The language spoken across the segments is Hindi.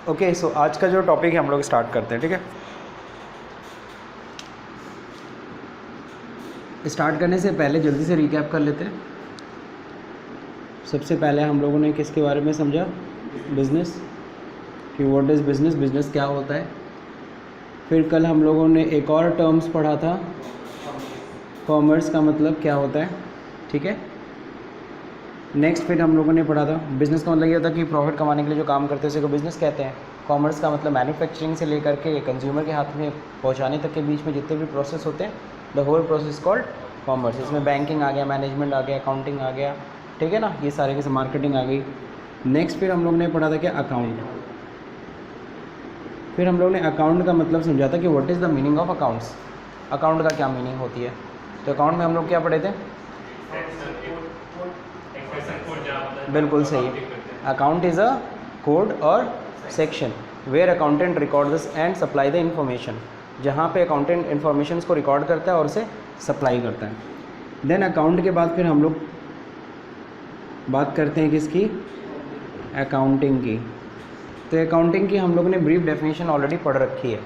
ओके, सो आज का जो टॉपिक है हम लोग स्टार्ट करते हैं, ठीक है। स्टार्ट करने से पहले जल्दी से रिकैप कर लेते हैं। सबसे पहले हम लोगों ने किसके बारे में समझा? बिजनेस, कि व्हाट इज़ बिजनेस, बिजनेस क्या होता है। फिर कल हम लोगों ने एक और टर्म्स पढ़ा था, कॉमर्स का मतलब क्या होता है, ठीक है। नेक्स्ट फिर हम लोगों ने पढ़ा था बिज़नेस का मतलब ये होता है कि प्रॉफिट कमाने के लिए जो काम करते हैं उसी को बिज़नेस कहते हैं। कॉमर्स का मतलब मैन्युफैक्चरिंग से लेकर के कंज्यूमर के हाथ में पहुंचाने तक के बीच में जितने भी प्रोसेस होते हैं, the whole process called commerce. इसमें बैंकिंग आ गया, मैनेजमेंट आ गया, अकाउंटिंग आ गया, ठीक है ना, ये सारे के मार्केटिंग आ गई। नेक्स्ट फिर हम लोग ने पढ़ा था क्या? अकाउंट। फिर हम लोग ने अकाउंट का मतलब समझा था कि what is the meaning of accounts, account का क्या मीनिंग होती है। तो अकाउंट में हम लोग क्या पढ़े थे? बिल्कुल सही, अकाउंट इज़ अ कोड और section where accountant records and supply the information, जहाँ पे अकाउंटेंट इन्फॉर्मेशन को रिकॉर्ड करता है और उसे सप्लाई करता है। देन अकाउंट के बाद फिर हम लोग बात करते हैं किसकी? अकाउंटिंग की। तो अकाउंटिंग की हम लोगों ने ब्रीफ डेफिनेशन ऑलरेडी पढ़ रखी है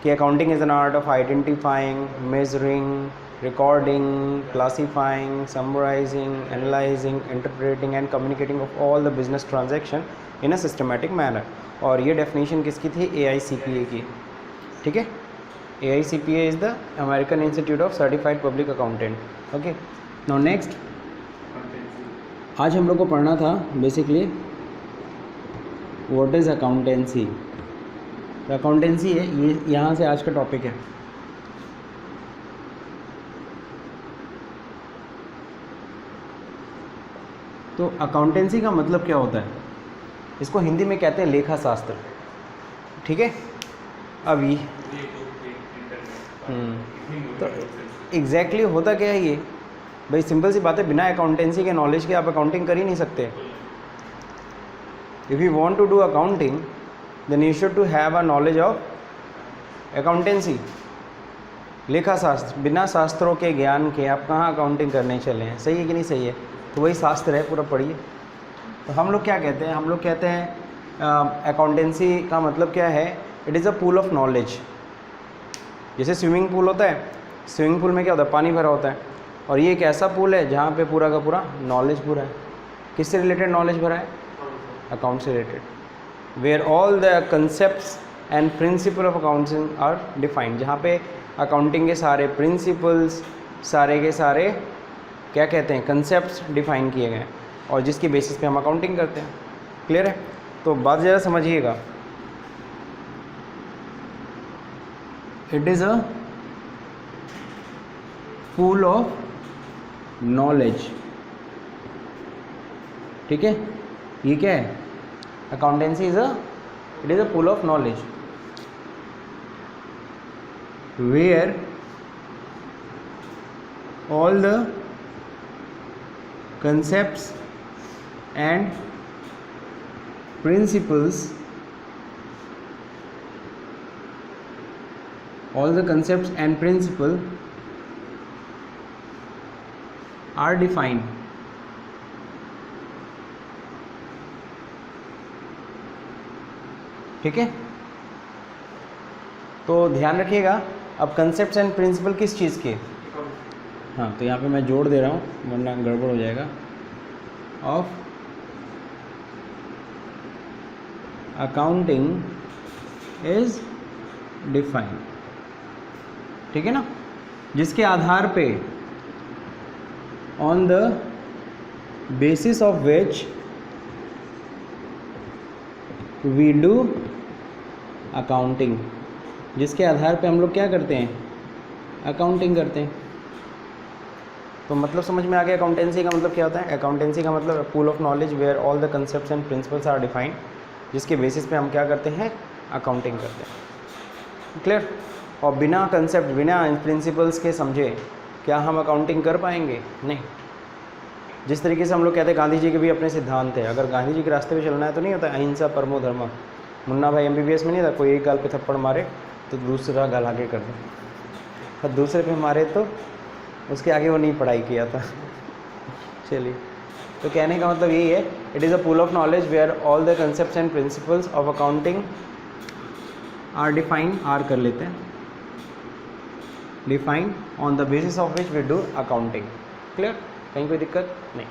कि accounting is an art of identifying, measuring, recording, classifying, summarizing, analyzing, interpreting and communicating of all the business transaction in a systematic manner। और ये डेफिनेशन किसकी थी? AICPA की, ठीक है। AICPA is the American institute of certified public accountant. Okay, now next आज हम लोग को पढ़ना था बेसिकली व्हाट इज़ अकाउंटेंसी। तो अकाउंटेंसी है ये, यहाँ से आज का टॉपिक है। तो अकाउंटेंसी का मतलब क्या होता है? इसको हिंदी में कहते हैं लेखा शास्त्र, ठीक है। अभी तो एग्जैक्टली होता क्या है ये भाई? सिंपल सी बात है, बिना अकाउंटेंसी के नॉलेज के आप अकाउंटिंग कर ही नहीं सकते। If you want to do accounting then you should to have a knowledge of accountancy, लेखा शास्त्र। बिना शास्त्रों के ज्ञान के आप कहाँ अकाउंटिंग करने चले हैं? सही है कि नहीं सही है? तो वही शास्त्र है, पूरा पढ़िए। तो हम लोग क्या कहते हैं? हम लोग कहते हैं अकाउंटेंसी का मतलब क्या है? It is a pool of knowledge. जैसे स्विमिंग पूल होता है, स्विमिंग पूल में क्या होता है? पानी भरा होता है। और ये एक ऐसा पूल है जहाँ पे पूरा का पूरा नॉलेज पूरा है। किससे रिलेटेड नॉलेज भरा है? अकाउंट से related. Where all the concepts and principle of accounting are defined, जहाँ पे अकाउंटिंग के सारे प्रिंसिपल्स, सारे के सारे क्या कहते हैं, कंसेप्ट्स डिफाइन किए गए और जिसकी बेसिस पे हम अकाउंटिंग करते हैं। क्लियर है? तो बात ज़रा समझिएगा। It is a pool of knowledge, ठीक है। ये क्या है? Accountancy is it is a pool of knowledge where all the concepts and principles, all the concepts and principle are defined, ठीक है। तो ध्यान रखिएगा, अब कंसेप्ट्स एंड प्रिंसिपल किस चीज़ के? हाँ, तो यहाँ पे मैं जोड़ दे रहा हूँ वरना गड़बड़ हो जाएगा। ऑफ अकाउंटिंग इज डिफाइंड, ठीक है ना, जिसके आधार पे on the basis of which we do accounting, जिसके आधार पे हम लोग क्या करते हैं? अकाउंटिंग करते हैं। तो मतलब समझ में आ गया अकाउंटेंसी का मतलब क्या होता है? अकाउंटेंसी का मतलब pool of knowledge where all the concepts and principles are defined, जिसके बेसिस पे हम क्या करते हैं? अकाउंटिंग करते हैं। क्लियर? और बिना कंसेप्ट, बिना प्रिंसिपल्स के समझे क्या हम अकाउंटिंग कर पाएंगे? नहीं। जिस तरीके से हम लोग कहते हैं गांधी जी के भी अपने सिद्धांत है, अगर गांधी जी के रास्ते पे चलना है तो नहीं होता अहिंसा परमो धर्म। मुन्ना भाई MBBS में नहीं था, कोई एक गाल पे थप्पड़ मारे तो दूसरा गाल आगे कर दे, और दूसरे पे मारे तो उसके आगे वो नहीं पढ़ाई किया था। चलिए तो कहने का मतलब यही है, it is a pool of knowledge where all the concepts and principles of accounting are defined, are कर लेते हैं, defined on the basis of which we do accounting. Clear, कहीं कोई दिक्कत नहीं।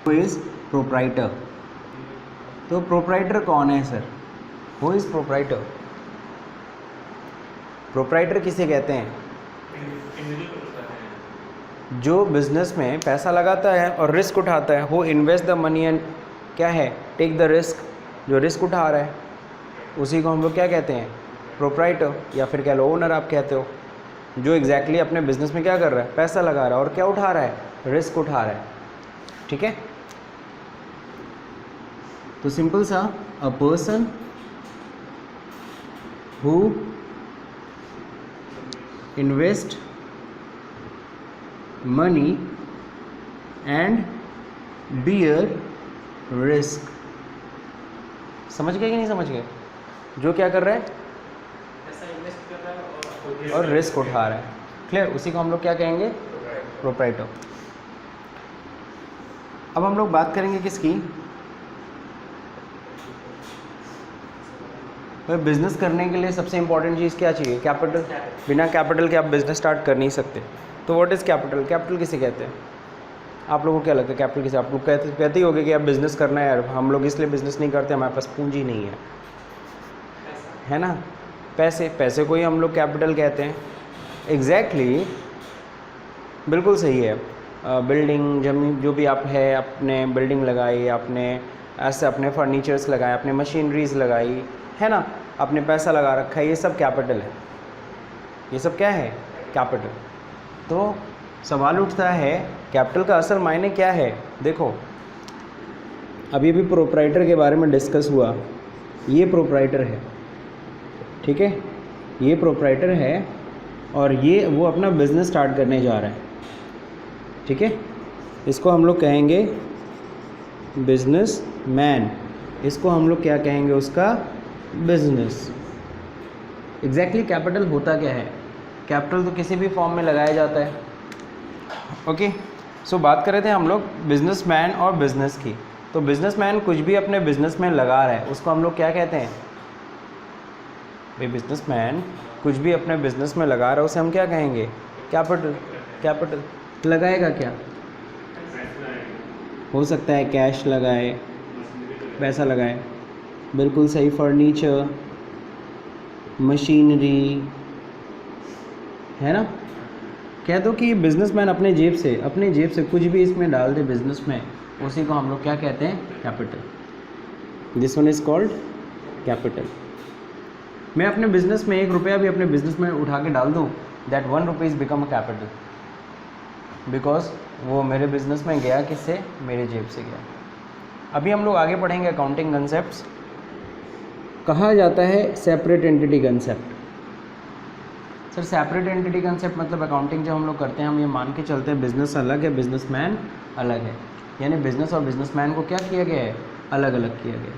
हु इज़ प्रोप्राइटर, तो प्रोप्राइटर कौन है sir? Who is proprietor? Proprietor किसे कहते हैं? जो बिजनेस में पैसा लगाता है और रिस्क उठाता है, who invest the money and क्या है, टेक द रिस्क, जो रिस्क उठा रहा है उसी को हम लोग क्या कहते हैं? प्रोप्राइटर, या फिर कह लो ओनर आप कहते हो। जो एग्जैक्टली अपने बिजनेस में क्या कर रहा है, पैसा लगा रहा है और क्या उठा रहा है, रिस्क उठा रहा है। ठीक है, तो सिंपल सा, a person who invest money and bear risk. समझ गए कि नहीं समझ गए? जो क्या कर रहा है, पैसा इन्वेस्ट कर रहा है और रिस्क उठा रहा है। क्लियर, उसी को हम लोग क्या कहेंगे? प्रोप्राइटर। अब हम लोग बात करेंगे किसकी? भाई बिजनेस करने के लिए सबसे इंपॉर्टेंट चीज़ क्या चाहिए? कैपिटल। बिना कैपिटल के आप बिजनेस स्टार्ट कर नहीं सकते। तो व्हाट इज़ कैपिटल? कैपिटल किसे कहते हैं? आप लोगों को क्या लगता है कैपिटल किसे? आप लोग कहते ही होगे कि आप बिज़नेस करना है यार, हम लोग इसलिए बिज़नेस नहीं करते, हमारे पास पूंजी नहीं है ना। पैसे को ही हम लोग कैपिटल कहते हैं। एग्जैक्टली, बिल्कुल सही है। बिल्डिंग, जमीन, जो भी आप है, आपने बिल्डिंग लगाई, आपने ऐसे अपने फर्नीचर्स लगाए, आपने मशीनरीज लगाई, है ना, आपने पैसा लगा रखा है, ये सब कैपिटल है। ये सब क्या है? कैपिटल। तो सवाल उठता है कैपिटल का असल मायने क्या है? देखो, अभी भी प्रोप्राइटर के बारे में डिस्कस हुआ। ये प्रोप्राइटर है, ठीक है, ये प्रोप्राइटर है और ये वो अपना बिजनेस स्टार्ट करने जा रहा है। ठीक है, इसको हम लोग कहेंगे बिजनेस मैन। इसको हम लोग क्या कहेंगे? उसका बिजनेस। एग्जैक्टली कैपिटल होता क्या है? कैपिटल तो किसी भी फॉर्म में लगाया जाता है। ओके, सो बात कर रहे थे हम लोग बिजनेसमैन और बिजनेस की। तो बिजनेसमैन कुछ भी अपने बिजनेस में लगा रहा है, उसको हम लोग क्या कहते हैं? भाई बिजनेसमैन कुछ भी अपने बिजनेस में लगा रहा है, उसे हम क्या कहेंगे? कैपिटल। कैपिटल लगाएगा क्या? हो सकता है कैश लगाए, पैसा लगाए, बिल्कुल सही, फर्नीचर, मशीनरी, है ना। कह दो कि बिजनेसमैन अपने जेब से कुछ भी इसमें डाल दे बिजनेस में, उसी को हम लोग क्या कहते हैं? Capital. This one is called capital. मैं अपने बिजनेस में 1 रुपया भी अपने बिजनेस में उठा के डाल दूँ, that 1 rupees become a capital, because वो मेरे बिजनेस में गया किससे? मेरे जेब से गया। अभी हम लोग आगे पढ़ेंगे अकाउंटिंग कंसेप्ट्स। कहा जाता है separate entity concept. Sir separate entity concept मतलब अकाउंटिंग जब हम लोग करते हैं, हम ये मान के चलते हैं बिजनेस अलग है, बिजनेसमैन अलग है, यानी बिजनेस और बिजनेसमैन को क्या किया गया है? अलग अलग किया गया।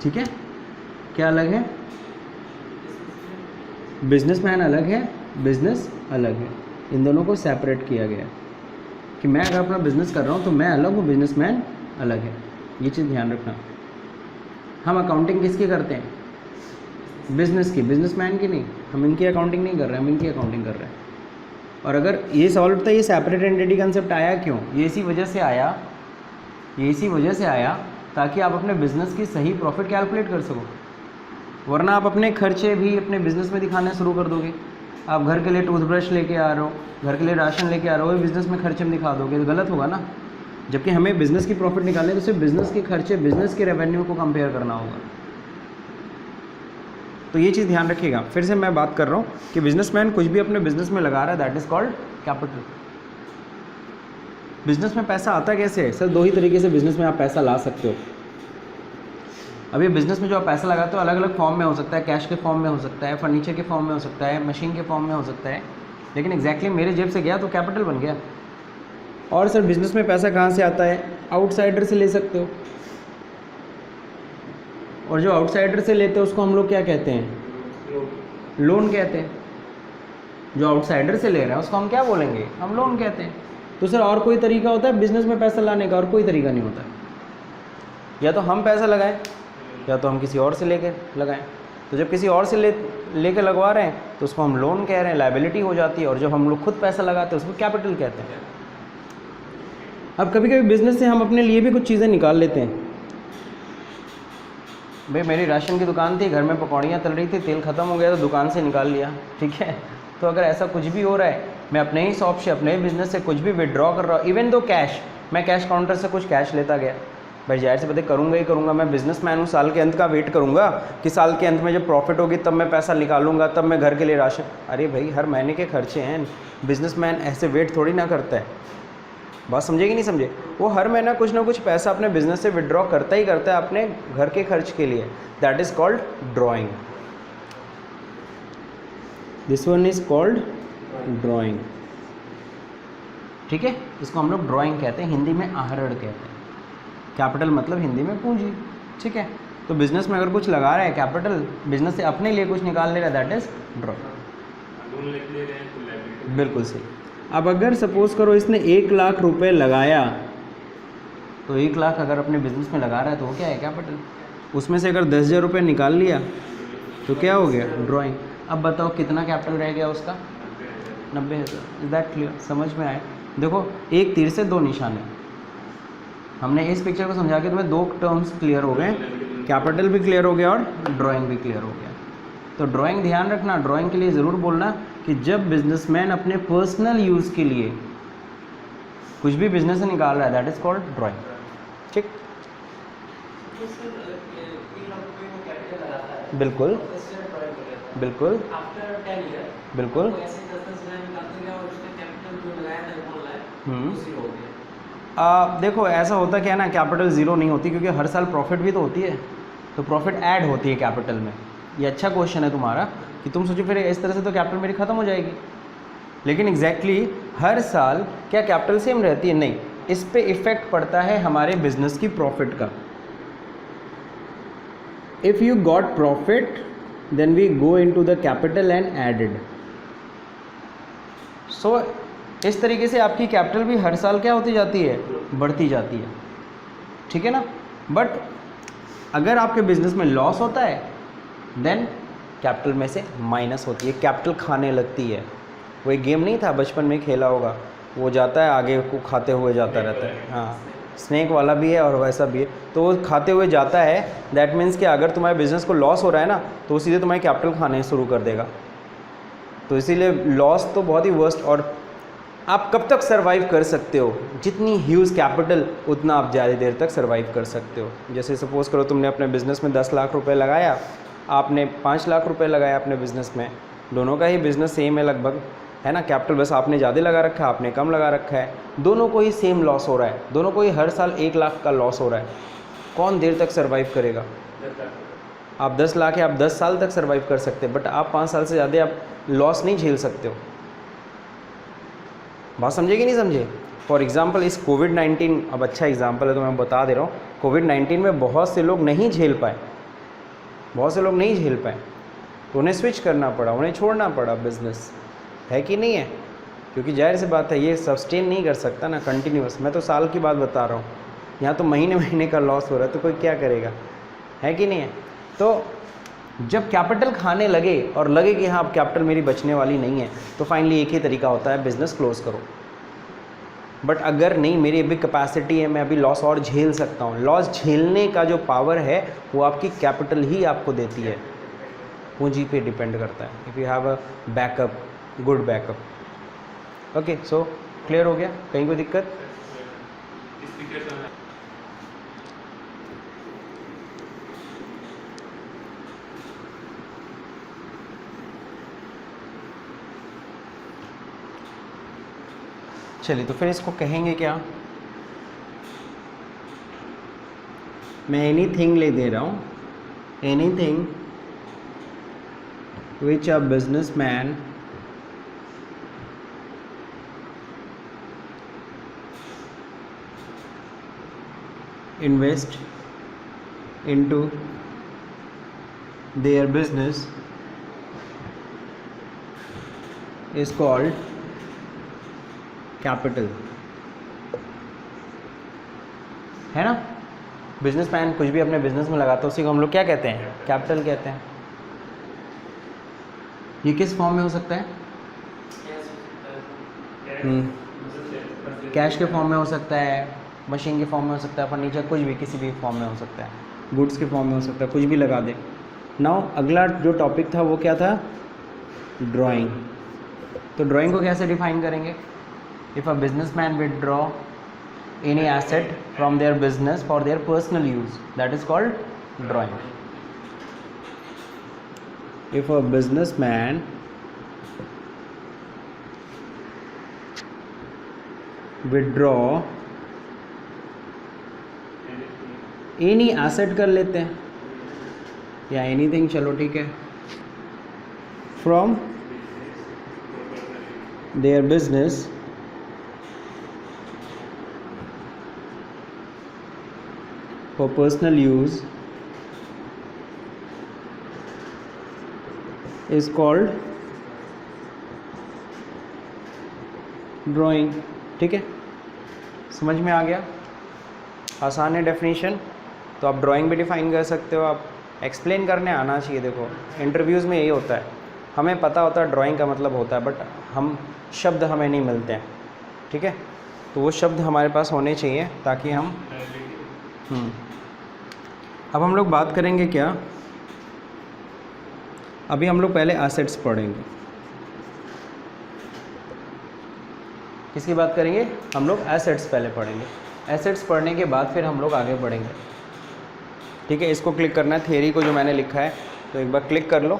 ठीक है, क्या अलग है? बिजनेसमैन अलग है, बिजनेस अलग है। इन दोनों को सेपरेट किया गया कि मैं अगर अपना बिजनेस कर रहा हूँ तो मैं अलग हूँ, बिजनेसमैन अलग है। ये चीज़ ध्यान रखना। हम अकाउंटिंग किसकी करते हैं? बिजनेस की, बिजनेसमैन की नहीं। हम इनकी अकाउंटिंग नहीं कर रहे हैं, हम इनकी अकाउंटिंग कर रहे हैं। और अगर ये सवाल उठता है ये सेपरेट एंटिटी कंसेप्ट आया क्यों? ये इसी वजह से आया ताकि आप अपने बिजनेस की सही प्रॉफिट कैलकुलेट कर सको, वरना आप अपने खर्चे भी अपने बिजनेस में दिखाने शुरू कर दोगे। आप घर के लिए टूथब्रश लेके आ रहे हो, घर के लिए राशन लेके आ रहे हो, वो बिज़नेस में खर्चे में दिखा दोगे तो गलत होगा ना। जबकि हमें बिज़नेस की प्रॉफिट निकालने तो सिर्फ बिज़नेस के खर्चे, बिज़नेस के रेवेन्यू को कंपेयर करना होगा। तो ये चीज़ ध्यान रखिएगा। फिर से मैं बात कर रहा हूँ कि बिजनेसमैन कुछ भी अपने बिजनेस में लगा रहा है, that is called capital. Business में पैसा आता कैसे है? सर 2 ही तरीके से बिजनेस में आप पैसा ला सकते हो। अभी बिजनेस में जो आप पैसा लगाते हो अलग अलग फॉर्म में हो सकता है, कैश के फॉर्म में हो सकता है, फर्नीचर के फॉर्म में हो सकता है, मशीन के फॉर्म में हो सकता है, लेकिन एग्जैक्टली मेरे जेब से गया तो कैपिटल बन गया। और सर बिजनेस में पैसा कहाँ से आता है? आउटसाइडर से ले सकते हो, और जो आउटसाइडर से लेते हैं उसको हम लोग क्या कहते हैं? लोन कहते हैं। जो आउटसाइडर से ले रहा है उसको हम क्या बोलेंगे? हम लोन कहते हैं। तो सर और कोई तरीका होता है बिज़नेस में पैसा लाने का? और कोई तरीका नहीं होता है। या तो हम पैसा लगाएं या तो हम किसी और से लेके लगाएं। तो जब किसी और से लेके लगवा रहे हैं तो उसको हम लोन कह रहे हैं, लायबिलिटी हो जाती है। और जब हम लोग खुद पैसा लगाते हैं उसको कैपिटल कहते हैं। अब कभी कभी बिज़नेस से हम अपने लिए भी कुछ चीज़ें निकाल लेते हैं। भाई मेरी राशन की दुकान थी, घर में पकौड़ियाँ तल रही थी, तेल ख़त्म हो गया तो दुकान से निकाल लिया, ठीक है। तो अगर ऐसा कुछ भी हो रहा है, मैं अपने ही शॉप से, अपने ही बिज़नेस से कुछ भी विड्रॉ कर रहा हूँ, इवन दो कैश, मैं कैश काउंटर से कुछ कैश लेता गया, भाई जाहिर से बात करूँगा ही करूँगा। मैं बिजनेसमैन हूँ, साल के अंत का वेट करूँगा कि साल के अंत में जब प्रॉफिट होगी तब मैं पैसा निकालूंगा, तब मैं घर के लिए राशन। अरे भाई हर महीने के खर्चे हैं, बिजनेसमैन ऐसे वेट थोड़ी ना करता है। बात समझे कि नहीं समझे? वो हर महीना कुछ ना कुछ पैसा अपने बिजनेस से विड्रॉ करता ही करता है अपने घर के खर्च के लिए। That is called drawing. This one is called drawing, ठीक है। इसको हम लोग ड्राइंग कहते हैं, हिंदी में आहरण कहते हैं। कैपिटल मतलब हिंदी में पूंजी, ठीक है। तो बिजनेस में अगर कुछ लगा रहा है कैपिटल, बिजनेस से अपने लिए कुछ निकाल ले रहा है, दैट इज ड्राइंग। बिल्कुल सही। अब अगर सपोज करो इसने 1 लाख रुपए लगाया, तो 1 लाख अगर अपने बिजनेस में लगा रहा है तो वो क्या है? कैपिटल। उसमें से अगर 10,000 रुपये निकाल लिया तो क्या हो गया? ड्राइंग। अब बताओ कितना कैपिटल रह गया उसका? 90,000। Is that clear? समझ में आए? देखो एक तीर से दो निशाने। हमने इस पिक्चर को समझा के तुम्हें दो टर्म्स क्लियर हो गए, कैपिटल भी क्लियर हो गया और ड्राइंग भी क्लियर हो गया। तो ड्राइंग ध्यान रखना, ड्राइंग के लिए ज़रूर बोलना कि जब बिजनेसमैन अपने पर्सनल यूज़ के लिए कुछ भी बिजनेस से निकाल रहा है, दैट इज़ कॉल्ड ड्राइंग, ठीक। बिल्कुल बिल्कुल बिल्कुल। देखो ऐसा होता क्या है ना, कैपिटल ज़ीरो नहीं होती क्योंकि हर साल प्रॉफिट भी तो होती है, तो प्रॉफिट ऐड होती है कैपिटल में। ये अच्छा क्वेश्चन है तुम्हारा कि तुम सोचो फिर इस तरह से तो कैपिटल मेरी ख़त्म हो जाएगी, लेकिन एग्जैक्टली हर साल क्या कैपिटल सेम रहती है? नहीं, इस पे इफेक्ट पड़ता है हमारे बिजनेस की प्रॉफिट का। If you got profit then we go into the capital and added. So इस तरीके से आपकी कैपिटल भी हर साल क्या होती जाती है? बढ़ती जाती है, ठीक है ना। बट अगर आपके बिजनेस में लॉस होता है देन कैपिटल में से माइनस होती है, कैपिटल खाने लगती है। वो एक गेम नहीं था बचपन में खेला होगा, वो जाता है आगे को खाते हुए जाता रहता है। हाँ, स्नेक वाला भी है और वैसा भी है। तो वो खाते हुए जाता है, दैट मीन्स कि अगर तुम्हारे बिजनेस को लॉस हो रहा है ना तो वो सीधे तुम्हारी कैपिटल खाने शुरू कर देगा। तो इसीलिए लॉस तो बहुत ही वर्स्ट। और आप कब तक सर्वाइव कर सकते हो? जितनी ह्यूज कैपिटल उतना आप ज़्यादा देर तक सर्वाइव कर सकते हो। जैसे सपोज़ करो तुमने अपने बिज़नेस में 10 लाख रुपए लगाया, आपने 5 लाख रुपए लगाया अपने बिज़नेस में, दोनों का ही बिज़नेस सेम है लगभग, है ना। कैपिटल बस आपने ज़्यादा लगा रखा है, आपने कम लगा रखा है, दोनों को ही सेम लॉस हो रहा है, दोनों को ही हर साल 1 लाख का लॉस हो रहा है। कौन देर तक सर्वाइव करेगा? आप 10 लाख है, आप 10 साल तक सर्वाइव कर सकते हैं, बट आप 5 साल से ज़्यादा आप लॉस नहीं झेल सकते हो। बात समझे कि नहीं समझे? फॉर एग्जाम्पल इस कोविड-19, अब अच्छा एग्जाम्पल है तो मैं बता दे रहा हूँ, कोविड-19 में बहुत से लोग नहीं झेल पाए, बहुत से लोग नहीं झेल पाए, तो उन्हें स्विच करना पड़ा, उन्हें छोड़ना पड़ा बिजनेस, है कि नहीं है? क्योंकि जाहिर सी बात है ये सस्टेन नहीं कर सकता ना कंटिन्यूस। मैं तो साल की बात बता रहा हूँ, यहाँ तो महीने महीने का लॉस हो रहा है, तो कोई क्या करेगा, है कि नहीं है? तो जब कैपिटल खाने लगे और लगे कि हाँ अब कैपिटल मेरी बचने वाली नहीं है, तो फाइनली एक ही तरीका होता है, बिज़नेस क्लोज करो। बट अगर नहीं, मेरी अभी कैपेसिटी है, मैं अभी लॉस और झेल सकता हूँ, लॉस झेलने का जो पावर है वो आपकी कैपिटल ही आपको देती है, पूंजी पे डिपेंड करता है। If you have a backup, good backup. Okay, so clear हो गया? कहीं कोई दिक्कत? चलिए, तो फिर इसको कहेंगे क्या? मैं एनीथिंग ले दे रहा हूँ, anything which a businessman invest into their business is called capital. है ना। बिजनेसमैन कुछ भी अपने बिजनेस में लगाता है उसी को हम लोग क्या कहते हैं, कैपिटल कहते हैं। ये किस फॉर्म में हो सकता है, कैश के फॉर्म में हो सकता है, मशीन के फॉर्म में हो सकता है, फर्नीचर, कुछ भी किसी भी फॉर्म में हो सकता है, गुड्स के फॉर्म में हो सकता है, कुछ भी लगा दे। नाउ अगला जो टॉपिक था वो क्या था, ड्राइंग। तो ड्राइंग को कैसे डिफाइन करेंगे, if a businessman withdraw any asset from their business for their personal use, that is called drawing. If a businessman withdraw any asset कर लेते हैं या एनीथिंग, चलो ठीक है, from their business for personal use is called drawing. ठीक है, समझ में आ गया, आसान है डेफिनेशन। तो आप ड्राइंग भी डिफाइन कर सकते हो, आप एक्सप्लेन करने आना चाहिए। देखो इंटरव्यूज़ में यही होता है, हमें पता होता है ड्राइंग का मतलब होता है, बट हम शब्द हमें नहीं मिलते हैं। ठीक है, तो वो शब्द हमारे पास होने चाहिए ताकि हम अब हम लोग बात करेंगे क्या, अभी हम लोग पहले एसेट्स पढ़ेंगे। किसकी बात करेंगे, हम लोग एसेट्स पहले पढ़ेंगे। एसेट्स पढ़ने के बाद फिर हम लोग आगे बढ़ेंगे। ठीक है, इसको क्लिक करना है, थियरी को जो मैंने लिखा है, तो एक बार क्लिक कर लो।